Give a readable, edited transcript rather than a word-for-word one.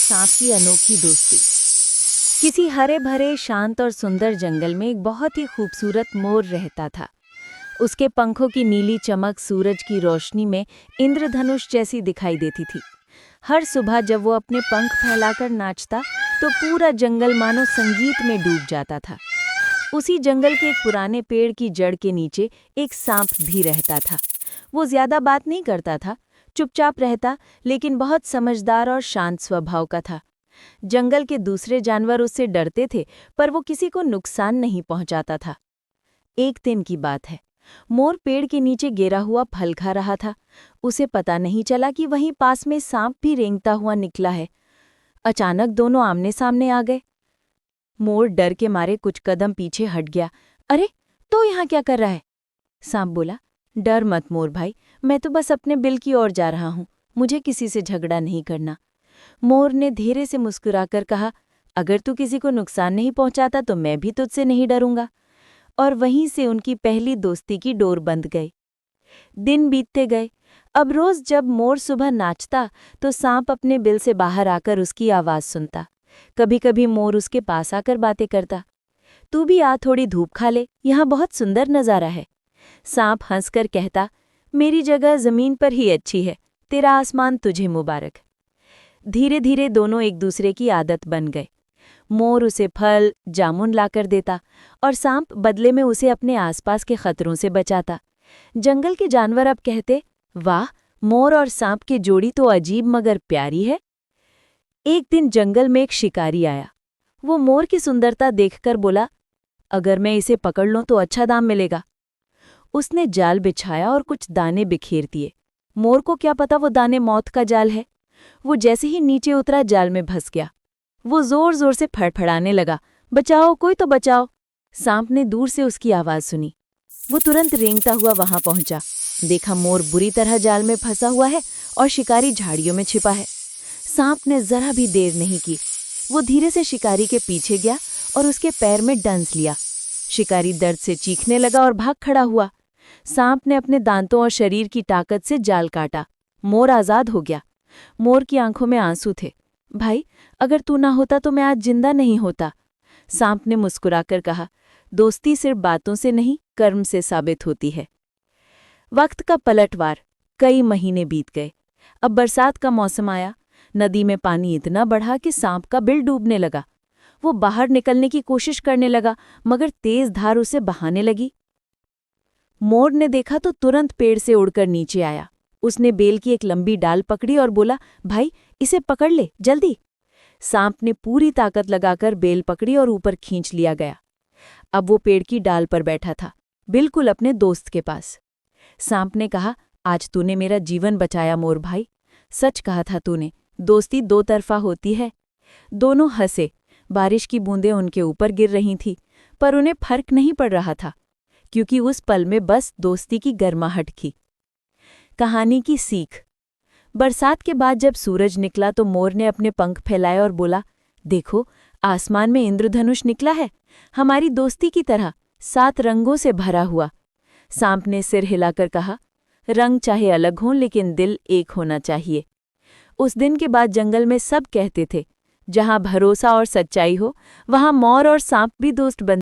सांप की अनोखी दोस्ती। किसी हरे भरे शांत और सुंदर जंगल में एक बहुत ही खूबसूरत मोर रहता था। उसके पंखों की नीली चमक सूरज की रोशनी में इंद्रधनुष जैसी दिखाई देती थी। हर सुबह जब वो अपने पंख फैलाकर नाचता तो पूरा जंगल मानो संगीत में डूब जाता था। उसी जंगल के एक पुराने पेड़ की जड़ के नीचे एक सांप भी रहता था। वो ज्यादा बात नहीं करता था, चुपचाप रहता, लेकिन बहुत समझदार और शांत स्वभाव का था। जंगल के दूसरे जानवर उससे डरते थे, पर वो किसी को नुकसान नहीं पहुंचाता था। एक दिन की बात है, मोर पेड़ के नीचे गिरा हुआ फल खा रहा था। उसे पता नहीं चला कि वहीं पास में सांप भी रेंगता हुआ निकला है। अचानक दोनों आमने सामने आ गए। मोर डर के मारे कुछ कदम पीछे हट गया। अरे, तो यहाँ क्या कर रहा है? सांप बोला, डर मत मोर भाई, मैं तो बस अपने बिल की ओर जा रहा हूँ, मुझे किसी से झगड़ा नहीं करना। मोर ने धीरे से मुस्कुराकर कहा, अगर तू किसी को नुकसान नहीं पहुंचाता तो मैं भी तुझसे नहीं डरूंगा। और वहीं से उनकी पहली दोस्ती की डोर बंध गई। दिन बीतते गए। अब रोज जब मोर सुबह नाचता तो सांप अपने बिल से बाहर आकर उसकी आवाज सुनता। कभी कभी मोर उसके पास आकर बातें करता। तू भी आ, थोड़ी धूप खा ले, यहाँ बहुत सुंदर नजारा है। सांप हंसकर कहता, मेरी जगह जमीन पर ही अच्छी है, तेरा आसमान तुझे मुबारक। धीरे धीरे दोनों एक दूसरे की आदत बन गए। मोर उसे फल, जामुन लाकर देता और सांप बदले में उसे अपने आसपास के खतरों से बचाता। जंगल के जानवर अब कहते, वाह, मोर और सांप की जोड़ी तो अजीब मगर प्यारी है। एक दिन जंगल में एक शिकारी आया। वो मोर की सुंदरता देखकर बोला, अगर मैं इसे पकड़ लूं तो अच्छा दाम मिलेगा। उसने जाल बिछाया और कुछ दाने बिखेर दिए। मोर को क्या पता वो दाने मौत का जाल है। वो जैसे ही नीचे उतरा जाल में फंस गया। वो जोर जोर से फड़फड़ाने लगा, बचाओ, कोई तो बचाओ। सांप ने दूर से उसकी आवाज सुनी। वो तुरंत रेंगता हुआ वहां पहुंचा। देखा मोर बुरी तरह जाल में फंसा हुआ है और शिकारी झाड़ियों में छिपा है। सांप ने जरा भी देर नहीं की। वो धीरे से शिकारी के पीछे गया और उसके पैर में डंस लिया। शिकारी दर्द से चीखने लगा और भाग खड़ा हुआ। सांप ने अपने दांतों और शरीर की ताकत से जाल काटा। मोर आजाद हो गया। मोर की आंखों में आंसू थे। भाई, अगर तू ना होता तो मैं आज जिंदा नहीं होता। सांप ने मुस्कुराकर कहा, दोस्ती सिर्फ बातों से नहीं, कर्म से साबित होती है। वक्त का पलटवार। कई महीने बीत गए। अब बरसात का मौसम आया। नदी में पानी इतना बढ़ा कि सांप का बिल डूबने लगा। वो बाहर निकलने की कोशिश करने लगा, मगर तेज धार उसे बहाने लगी। मोर ने देखा तो तुरंत पेड़ से उड़कर नीचे आया। उसने बेल की एक लंबी डाल पकड़ी और बोला, भाई, इसे पकड़ ले, जल्दी। सांप ने पूरी ताकत लगाकर बेल पकड़ी और ऊपर खींच लिया गया। अब वो पेड़ की डाल पर बैठा था, बिल्कुल अपने दोस्त के पास। सांप ने कहा, आज तूने मेरा जीवन बचाया मोर भाई। सच कहा था तूने, दोस्ती दो तरफा होती है। दोनों हंसे। बारिश की बूंदें उनके ऊपर गिर रही थी, पर उन्हें फर्क नहीं पड़ रहा था, क्योंकि उस पल में बस दोस्ती की गर्माहट थी। कहानी की सीख। बरसात के बाद जब सूरज निकला तो मोर ने अपने पंख फैलाए और बोला, देखो, आसमान में इंद्रधनुष निकला है, हमारी दोस्ती की तरह, 7 रंगों से भरा हुआ। सांप ने सिर हिलाकर कहा, रंग चाहे अलग हों लेकिन दिल एक होना चाहिए। उस दिन के बाद जंगल में सब कहते थे, जहां भरोसा और सच्चाई हो वहां मोर और सांप भी दोस्त बन